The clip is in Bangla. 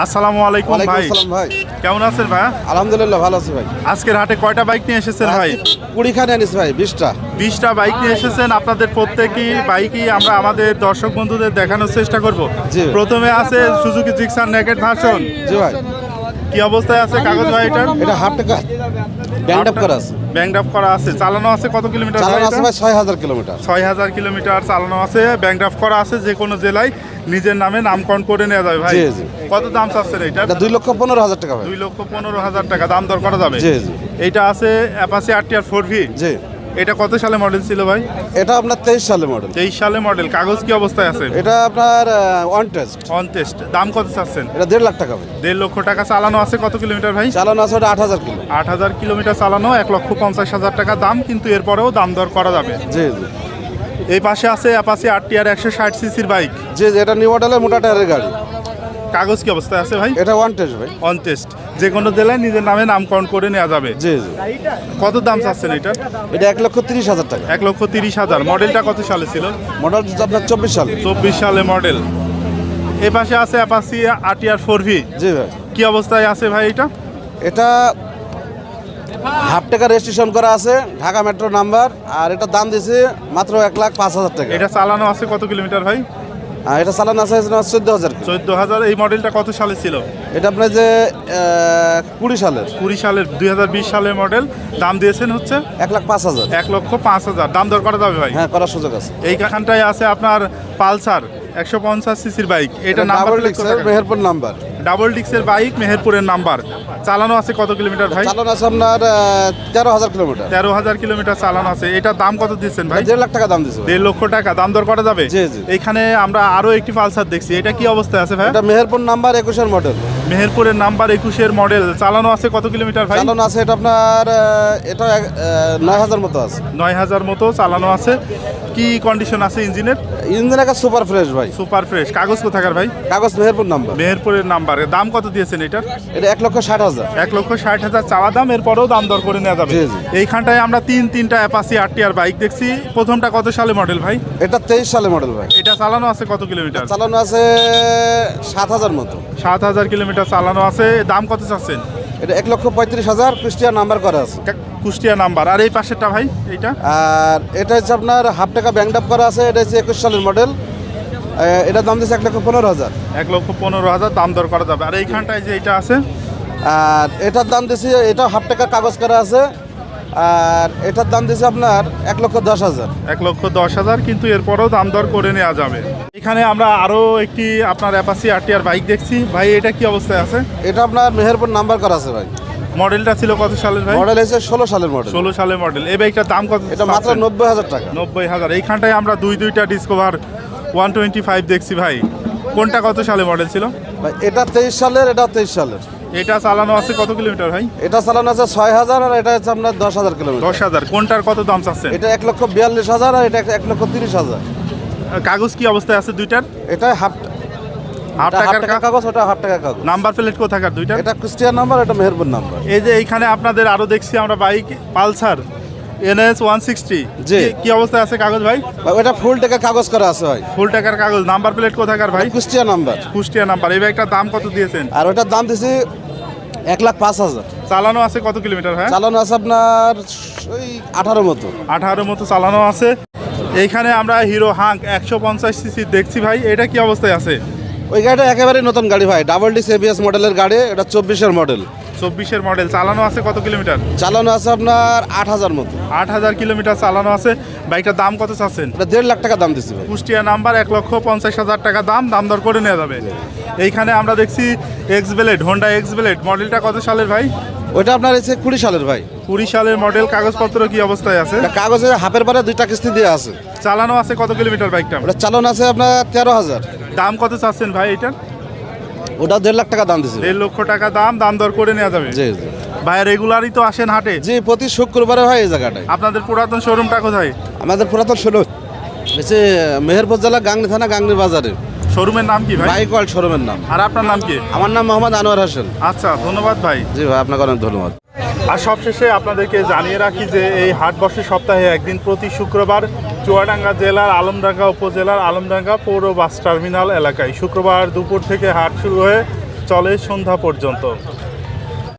আসসালামু আলাইকুম ভাই। ভাই কেমন আছেন ভাই? আলহামদুলিল্লাহ ভালো আছি ভাই। আজকের হাটে কয়টা বাইক নিয়ে এসেছেন ভাই? 20খানে আনিস ভাই, 20টা। 20টা বাইক নিয়ে এসেছেন। আপনাদের প্রত্যেকই বাইকই আমরা আমাদের দর্শক বন্ধুদের দেখানোর চেষ্টা করব। জি। প্রথমে আছে সুজুকি জিক্সার নেকেড ভার্সন। জি ভাই, কি অবস্থায় আছে কাগজ ভাই এটা? এটা হাফ টাকা ব্যাংড আপ করা আছে। ব্যাংড আপ করা আছে। চালানো আছে কত কিলোমিটার ভাই? চালানো আছে ভাই 6000 কিলোমিটার। 6000 কিলোমিটার চালানো আছে। ব্যাংড আপ করা আছে। যে কোনো জেলায় নিজের নামে নামকরণ করে নেওয়া যাবে ভাই। জি, জি। কত দাম চাচ্ছেন এটা? এটা 2,15,000 টাকা ভাই। 2,15,000 টাকা দাম দর করা যাবে। জি, জি। এইটা আছে অ্যাপাচি RTR 4V। জি, এটা কত সালে মডেল ছিল ভাই? এটা আপনার 23 সালের মডেল। 23 সালে মডেল। কাগজ কি অবস্থায় আছে? এটা আপনার ওয়ান টেস্ট। On test. দাম কত চাচ্ছেন? এটা 1.5 লাখ টাকা ভাই। 1.5 লক্ষ টাকা চালানো আছে। কত কিলোমিটার ভাই? চালানো আছে ওটা 8000 কিলো। 8000 কিলোমিটার চালানো। 1,50,000 টাকা দাম, কিন্তু এরপরেও দাম দর করা যাবে। জি, জি। এই পাশে আছে অ্যাপাচি RTR 160 সিসির বাইক। জি, জি, এটা নিউ মডেলের মোটা টায়ারের গাড়ি। কাগজ কি অবস্থায় আছে ভাই? এটা ওয়ান টেস্ট ভাই। On test. যে কোনো জেলায় নিজের নামে নামকরণ করে নেওয়া যাবে। জি, জি। কত দাম চাচ্ছেন এটা? এটা 1,30,000 টাকা। 1,30,000। মডেলটা কত সালে ছিল? মডেল আপনার 24 সালে। 24 সালে মডেল। এই পাশে আছে অ্যাপাচি RTR 4V। জি ভাই, কি অবস্থায় আছে ভাই এটা? এটা হাফ টাকা রেজিস্ট্রেশন করা আছে, ঢাকা মেট্রো নাম্বার। আর এটা দাম দিয়েছে মাত্র 1,05,000 টাকা। এটা চালানো আছে কত কিলোমিটার ভাই? আর এটা চালান আছে 14,000। 14,000। এই মডেলটা কত সালে ছিল? এটা আপনার যে 20 সালের। 20 সালের 2020 সালের মডেল। দাম দিয়েছেন হচ্ছে 1,05,000। 1,05,000। দাম দর করা যাবে ভাই? হ্যাঁ, করার সুযোগ আছে। এইখানটায় আছে আপনার পালসার 150 সিসির বাইক। এটা নাম্বার ডাবল প্লেট ডিক্সের মেহেরপুর নাম্বার। ডাবল ডিক্সের বাইক, মেহেরপুরের নাম্বার। চালানো আছে কত কিলোমিটার ভাই? চালান আছে আপনার 13,000 কিলোমিটার। 13,000 কিলোমিটার চালানো আছে। এটার দাম কত দিচ্ছেন ভাই? 1.5 লাখ টাকা দাম দিয়েছে। 1.5 লক্ষ টাকা দাম দর করা যাবে? জি, জি। এইখানে আমরা আরো একটি পালসার দেখছি। এটা কি অবস্থায় আছে ভাই? এটা মেহেরপুর নাম্বার 21-এর মডেল। মেহেরপুরের নাম্বার 21-এর মডেল। চালানো আছে কত কিলোমিটার ভাই? চালান আছে এটা আপনার এটা 9,000 মতো আছে। 9,000 মতো চালানো আছে। কি কন্ডিশন আছে ইঞ্জিনের? ইঞ্জিন একটা সুপার ফ্রেশ ভাই। Super fresh. কাগজ কোথাকার ভাই? কাগজ মেহেরপুর নাম্বার। মেহেরপুরের নাম্বারে। দাম কত দিয়েছেন এটার? এটা 1,60,000। 1,60,000 চাওয়া দাম, এরপরেও দাম দর করে নেওয়া যাবে। জি, জি। এইখানটায় আমরা তিনটা অ্যাপাচি RTR বাইক দেখছি। প্রথমটা কত সালে মডেল ভাই? এটা 23 সালে মডেল ভাই। এটা চালানো আছে কত কিলোমিটার? চালানো আছে 7,000 মতো। 7,000 কিলোমিটার চালানো আছে। দাম কত চাচ্ছেন? এটা 1,35,000 কুষ্টিয়া নাম্বার করা আছে। কুষ্টিয়া নাম্বার। আর এই পাশেরটা ভাই এইটা? আর এটা হচ্ছে আপনার হাফ টাকা ব্যাংক আপ করা আছে। এটা হচ্ছে 21 সালের মডেল। এটার দাম দিচ্ছে 1,15,000। 1,15,000 দাম দর করা যাবে। আর এইখানটায় যে এটা আছে? আর এটার দাম দিচ্ছে, এটা হাফ টাকা কাগজ করা আছে। আর এটার দাম দিচ্ছে আপনার 1,10,000। 1,10,000, কিন্তু এরপরেও দাম দর করে নেওয়া যাবে। এখানে আমরা আরো একটি আপনার অ্যাপাচি RTR বাইক দেখছি ভাই। এটা কি অবস্থায় আছে? এটা আপনার মেহেরপুর নাম্বার করা আছে ভাই। মডেলটা ছিল কত সালের ভাই? মডেল হচ্ছে 16 সালের মডেল। 16 সালের মডেল। এই বাইকটার দাম কত? এটা মাত্র 90,000 টাকা। 90,000। এইখানটায় আমরা দুইটা ডিসকভার 125 দেখছি ভাই। কোনটা কত সালে মডেল ছিল ভাই এটা 23 সালের, এটা 23 সালের। এটা চালানো আছে কত কিলোমিটার ভাই? এটা চালানো আছে 6,000। আর এটা হচ্ছে আপনার 10,000 কিলোমিটার। 10,000। কোনটার কত দাম চাচ্ছেন? এটা 1,42,000 আর এটা 1,30,000। কাগজ কি অবস্থায় আছে দুইটার? এটা হাফ টাকার কাগজ, ওটা হাফ টাকা কাগজ। নাম্বার প্লেট কোথাকার দুইটার? এটা কুষ্টিয়া নাম্বার, এটা মেহেরপুর নাম্বার। এই যে এইখানে আপনাদের আরো দেখছি আমরা বাইক পালসার NS 160। জি। কি অবস্থায় আছে কাগজ ভাই? এটা ফুল টাকা কাগজ করা আছে ভাই। ফুল টাকার কাগজ। নাম্বার প্লেট কোথাকার ভাই? কুষ্টিয়া নাম্বার। কুষ্টিয়া নাম্বার। এই বাইকটার দাম কত দিয়েছেন? আর ওটার দাম দিছি 1,05,000। চালানো আছে কত কিলোমিটার ভাই? চালানো আছে আপনার ওই 18 মতো। 18 মতো চালানো আছে। এইখানে আমরা হিরো হাঙ্ক 150 সিসি দেখছি ভাই। এটা কি অবস্থায় আছে? ওই গাড়িটা একেবারে নতুন গাড়ি ভাই, ডাবল ডিক্স ABS মডেলের গাড়ি। এটা 24-এর মডেল। 24-এর মডেল। চালানো আছে কত কিলোমিটার? চালানো আছে আপনার 8,000 মতো। 8,000 কিলোমিটার চালানো আছে। বাইকটার দাম কত চাচ্ছেন? এটা 1.5 লাখ টাকা দাম দিচ্ছি ভাই। কুষ্টিয়া নাম্বার। 1,50,000 টাকা দাম দর করে নেওয়া যাবে। এইখানে আমরা দেখছি এক্সব্লেড, হোন্ডা এক্সব্লেড। মডেলটা কত সালের ভাই? ওইটা আপনার হচ্ছে 20 সালের ভাই। 20 সালের মডেল। কাগজপত্র কি অবস্থায় আছে? এটা কাগজে হাফের পরে 2টা কিস্তি দিয়ে আছে। চালানো আছে কত কিলোমিটার বাইকটা? ওটা চালানো আছে আপনার 13,000। দাম কত চাচ্ছেন ভাই এটার? ওটা 1.5 লাখ টাকা দাম দিচ্ছি। 1.5 লক্ষ টাকা দাম দর করে নেওয়া যাবে। জি, জি। ভাই রেগুলারই তো আসেন হাটে? জি, প্রতি শুক্রবারে হয় এই জায়গাটায়। আপনাদের পুরাতন শোরুমটা কোথায়? আমাদের পুরাতন শোরুম হচ্ছে মেহেরপুর জেলা গাংনী থানা, গাংনী বাজারে। শোরুমের নাম কি ভাই? বাইক ওয়ার্ল্ড শোরুমের নাম। আর আপনার নাম কি? আমার নাম মোহাম্মদ আনোয়ার হোসেন। আচ্ছা, ধন্যবাদ ভাই। জি ভাই, আপনাকে অনেক ধন্যবাদ। আর সবশেষে আপনাদেরকে জানিয়ে রাখি যে এই হাট বসে সপ্তাহে একদিন প্রতি শুক্রবার চুয়াডাঙ্গা জেলার আলমডাঙ্গা উপজেলার আলমডাঙ্গা পৌর বাস টার্মিনাল এলাকায়। শুক্রবার দুপুর থেকে হাট শুরু হয়ে চলে সন্ধ্যা পর্যন্ত।